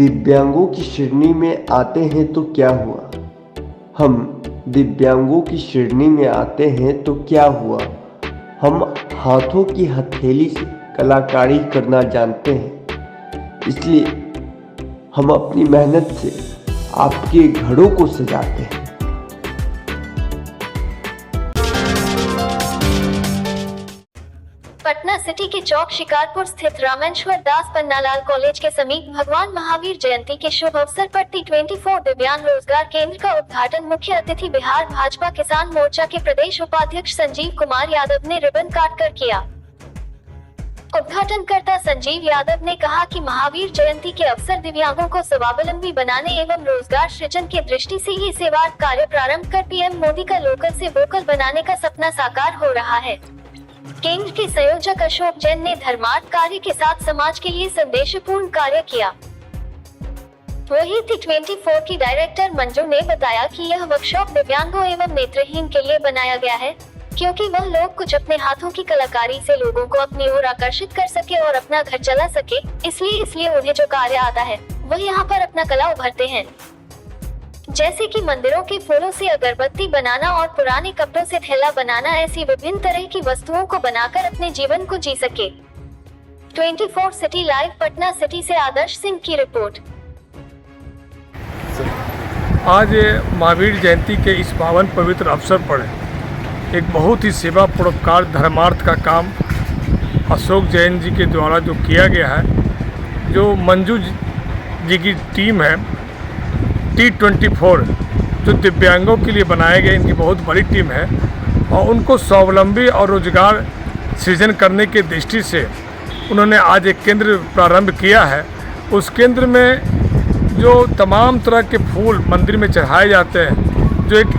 दिव्यांगों की श्रेणी में आते हैं तो क्या हुआ? हम दिव्यांगों की श्रेणी में आते हैं तो क्या हुआ? हम हाथों की हथेली से कलाकारी करना जानते हैं, इसलिए हम अपनी मेहनत से आपके घरों को सजाते हैं। पटना सिटी के चौक शिकारपुर स्थित रामेश्वर दास पन्नालाल कॉलेज के समीप भगवान महावीर जयंती के शुभ अवसर पर T24 दिव्यांग रोजगार केंद्र का उद्घाटन मुख्य अतिथि बिहार भाजपा किसान मोर्चा के प्रदेश उपाध्यक्ष संजीव कुमार यादव ने रिबन काटकर किया। उद्घाटनकर्ता संजीव यादव ने कहा कि महावीर जयंती के अवसर दिव्यांगों को स्वावलंबी बनाने एवं रोजगार सृजन की दृष्टि से ये सेवार्थ कार्य प्रारंभ कर पीएम मोदी का लोकल से वोकल बनाने का सपना साकार हो रहा है। केंद्र के संयोजक अशोक जैन ने धर्मार्थ कार्य के साथ समाज के लिए संदेशपूर्ण कार्य किया। वहीं T24 की डायरेक्टर मंजू ने बताया कि यह वर्कशॉप दिव्यांगों एवं नेत्रहीन के लिए बनाया गया है, क्योंकि वह लोग कुछ अपने हाथों की कलाकारी से लोगों को अपनी ओर आकर्षित कर सके और अपना घर चला सके, इसलिए उन्हें जो कार्य आता है वह यहाँ पर अपना कला उभरते हैं, जैसे कि मंदिरों के फूलों से अगरबत्ती बनाना और पुराने कपड़ों से थैला बनाना। ऐसी विभिन्न तरह की वस्तुओं को बनाकर अपने जीवन को जी सके। 24 सिटी लाइव पटना सिटी से आदर्श सिंह की रिपोर्ट। आज महावीर जयंती के इस पावन पवित्र अवसर पर एक बहुत ही सेवा परोपकार धर्मार्थ का काम अशोक जैन जी के द्वारा जो किया गया है, जो मंजू जी की टीम है T24 जो दिव्यांगों के लिए बनाए गए, इनकी बहुत बड़ी टीम है और उनको स्वावलंबी और रोजगार सृजन करने की दृष्टि से उन्होंने आज एक केंद्र प्रारंभ किया है। उस केंद्र में जो तमाम तरह के फूल मंदिर में चढ़ाए जाते हैं, जो एक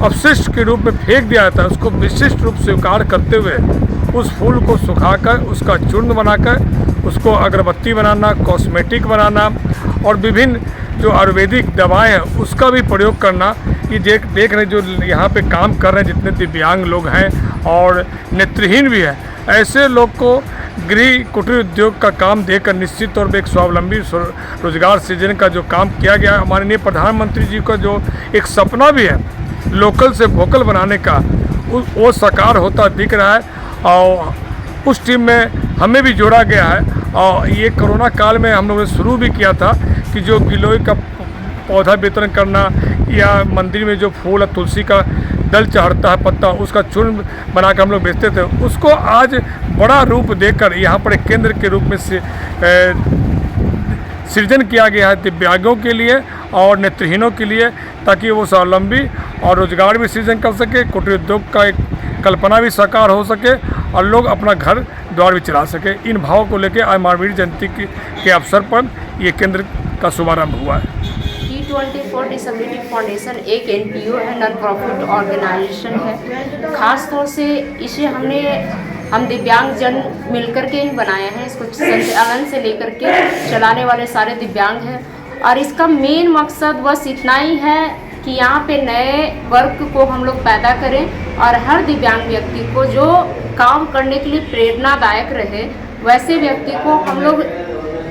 अवशिष्ट के रूप में फेंक दिया जाता है, उसको विशिष्ट रूप से स्वीकार करते हुए उस फूल को सुखाकर उसका चूर्ण बनाकर उसको अगरबत्ती बनाना, कॉस्मेटिक बनाना और विभिन्न जो आयुर्वेदिक दवाएं हैं उसका भी प्रयोग करना। ये देख रहे जो यहाँ पे काम कर रहे हैं, जितने दिव्यांग लोग हैं और नेत्रहीन भी है, ऐसे लोग को गृह कुटीर उद्योग का काम देकर निश्चित तौर पर एक स्वावलंबी रोजगार सृजन का जो काम किया गया है। माननीय प्रधानमंत्री जी का जो एक सपना भी है लोकल से वोकल बनाने का, वो साकार होता दिख रहा है और उस टीम में हमें भी जोड़ा गया है। और ये कोरोना काल में हम लोगों ने शुरू भी किया था कि जो गिलोय का पौधा वितरण करना या मंदिर में जो फूल और तुलसी का दल चढ़ता है पत्ता, उसका चूर्ण बनाकर हम लोग बेचते थे, उसको आज बड़ा रूप देकर यहाँ पर एक केंद्र के रूप में से सृजन किया गया है दिव्यांगों के लिए और नेत्रहीनों के लिए, ताकि वो स्वावलंबी और रोजगार भी सृजन कर सके, कुटीर उद्योग का एक कल्पना भी साकार हो सके और लोग अपना घर द्वार भी चला सके। इन भावों को लेकर आज महावीर जयंती के अवसर पर ये केंद्र का शुभारंभ हुआ है। T24 डिसेबिलिटी फाउंडेशन एक NPO है, नॉन प्रॉफिट ऑर्गेनाइजेशन है। खास तौर से इसे हम दिव्यांग जन मिलकर के ही बनाया है। इसको संचालन से लेकर के चलाने वाले सारे दिव्यांग हैं और इसका मेन मकसद बस इतना ही है कि यहाँ पे नए वर्ग को हम लोग पैदा करें और हर दिव्यांग व्यक्ति को जो काम करने के लिए प्रेरणादायक रहे, वैसे व्यक्ति को हम लोग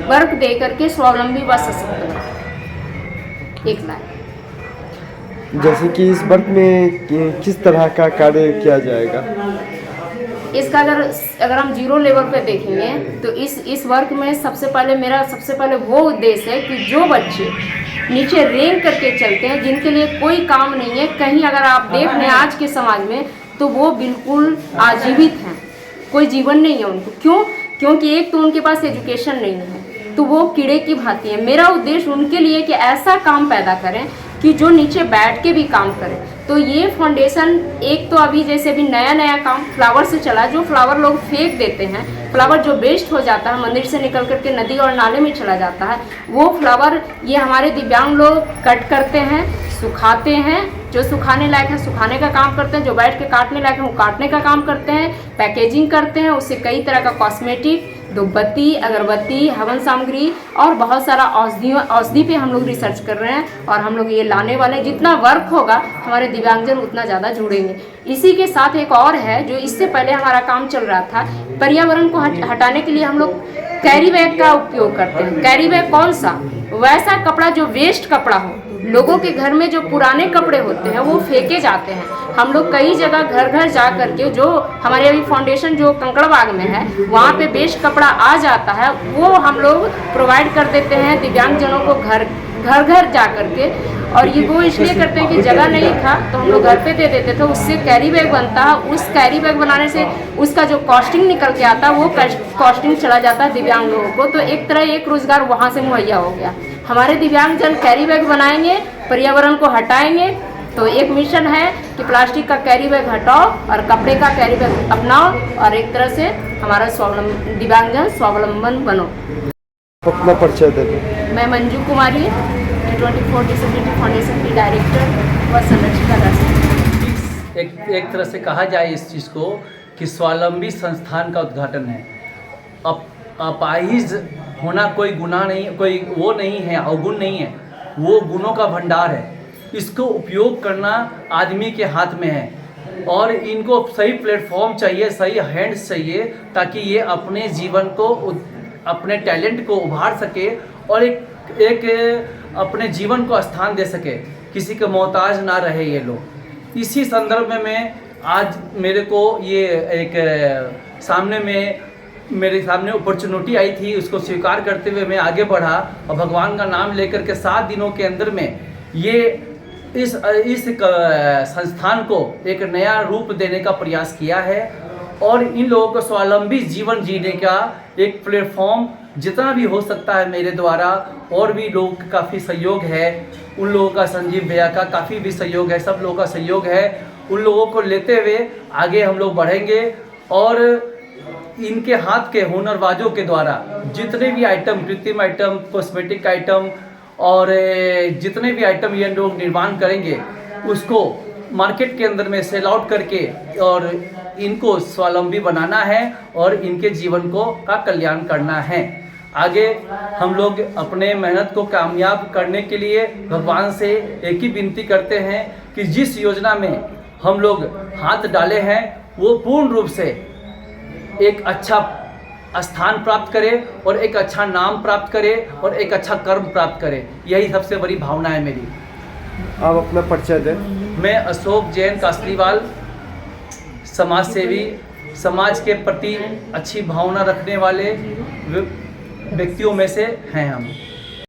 वर्क दे करके स्वावलंबी व सशक्त बनाएं। एक लाइन जैसे कि इस वर्क में किस तरह का कार्य किया जाएगा? इसका अगर हम जीरो लेवल पे देखेंगे तो इस वर्क में सबसे पहले वो उद्देश्य है कि जो बच्चे नीचे रेंग करके चलते हैं, जिनके लिए कोई काम नहीं है, कहीं अगर आप देख लें आज के समाज में तो वो बिल्कुल आजीवित हैं, कोई जीवन नहीं है उनको। क्योंकि एक तो उनके पास एजुकेशन नहीं है, तो वो कीड़े की भांति है। मेरा उद्देश्य उनके लिए कि ऐसा काम पैदा करें कि जो नीचे बैठ के भी काम करें। तो ये फाउंडेशन एक तो अभी जैसे अभी नया काम फ्लावर से चला, जो फ्लावर लोग फेंक देते हैं, फ्लावर जो वेस्ट हो जाता है मंदिर से निकल करके नदी और नाले में चला जाता है, वो फ्लावर ये हमारे दिव्यांग लोग कट करते हैं, सुखाते हैं, जो सुखाने लायक है सुखाने का काम करते हैं, जो बैठ के काटने लायक है वो काटने का काम करते हैं, पैकेजिंग करते हैं, उससे कई तरह का कॉस्मेटिक, धूपबत्ती, अगरबत्ती, हवन सामग्री और बहुत सारा औषधि पे हम लोग रिसर्च कर रहे हैं और हम लोग ये लाने वाले हैं। जितना वर्क होगा हमारे दिव्यांगजन उतना ज़्यादा जुड़ेंगे। इसी के साथ एक और है जो इससे पहले हमारा काम चल रहा था, पर्यावरण को हटाने के लिए हम लोग कैरी बैग का उपयोग करते हैं। कैरी बैग कौन सा? वैसा कपड़ा जो वेस्ट कपड़ा हो, लोगों के घर में जो पुराने कपड़े होते हैं वो फेंके जाते हैं। हम लोग कई जगह घर घर जा करके, जो हमारे अभी फाउंडेशन जो कंकड़बाग में है वहाँ पे वेस्ट कपड़ा आ जाता है, वो हम लोग प्रोवाइड कर देते हैं दिव्यांगजनों को घर घर जा करके। और ये वो इसलिए करते हैं कि जगह नहीं था तो हम लोग घर पे दे देते थे, उससे कैरी बैग बनता है। उस कैरी बैग बनाने से उसका जो कॉस्टिंग निकल के आता है वो कॉस्टिंग चला जाता है दिव्यांग लोगों को। तो एक तरह एक रोजगार वहाँ से मुहैया हो गया। हमारे दिव्यांगजन कैरी बैग बनाएंगे, पर्यावरण को हटाएंगे। तो एक मिशन है कि प्लास्टिक का कैरी बैग हटाओ और कपड़े का कैरी बैग अपनाओ, और एक तरह से हमारा दिव्यांगजन स्वावलंबन बनो। अपना परिचय दे दो। मैं मंजू कुमारी, T24 डिसेबिलिटी फाउंडेशन की डायरेक्टर व संरक्षिका राष्ट्रीय। एक तरह से कहा जाए इस चीज़ को कि स्वावलंबी संस्थान का उद्घाटन है। अपाहिज होना कोई गुनाह नहीं, कोई वो नहीं है, अवगुण नहीं है, वो गुणों का भंडार है। इसको उपयोग करना आदमी के हाथ में है और इनको सही प्लेटफॉर्म चाहिए, सही हैंड्स चाहिए, ताकि ये अपने जीवन को, अपने टैलेंट को उभार सके और एक अपने जीवन को स्थान दे सके, किसी के मोहताज ना रहे ये लोग। इसी संदर्भ में मैं आज मेरे को ये एक मेरे सामने अपॉर्चुनिटी आई थी, उसको स्वीकार करते हुए मैं आगे बढ़ा और भगवान का नाम लेकर के 7 दिनों के अंदर में ये इस संस्थान को एक नया रूप देने का प्रयास किया है और इन लोगों को स्वावलंबी जीवन जीने का एक प्लेटफॉर्म जितना भी हो सकता है मेरे द्वारा, और भी लोग का काफ़ी सहयोग है, उन लोगों का, संजीव भैया का काफ़ी भी सहयोग है, सब लोगों का सहयोग है। उन लोगों को लेते हुए आगे हम लोग बढ़ेंगे और इनके हाथ के हुनरबाजों के द्वारा जितने भी आइटम, कृत्रिम आइटम, कॉस्मेटिक आइटम और जितने भी आइटम ये लोग निर्माण करेंगे उसको मार्केट के अंदर में सेल आउट करके और इनको स्वावलंबी बनाना है और इनके जीवन को का कल्याण करना है। आगे हम लोग अपने मेहनत को कामयाब करने के लिए भगवान से एक ही विनती करते हैं कि जिस योजना में हम लोग हाथ डाले हैं वो पूर्ण रूप से एक अच्छा स्थान प्राप्त करे और एक अच्छा नाम प्राप्त करे और एक अच्छा कर्म प्राप्त करे। यही सबसे बड़ी भावना है मेरी। आप अपना परिचय दें। मैं अशोक जैन कासलीवाल, समाज सेवी, समाज के प्रति अच्छी भावना रखने वाले व्यक्तियों में से हैं हम।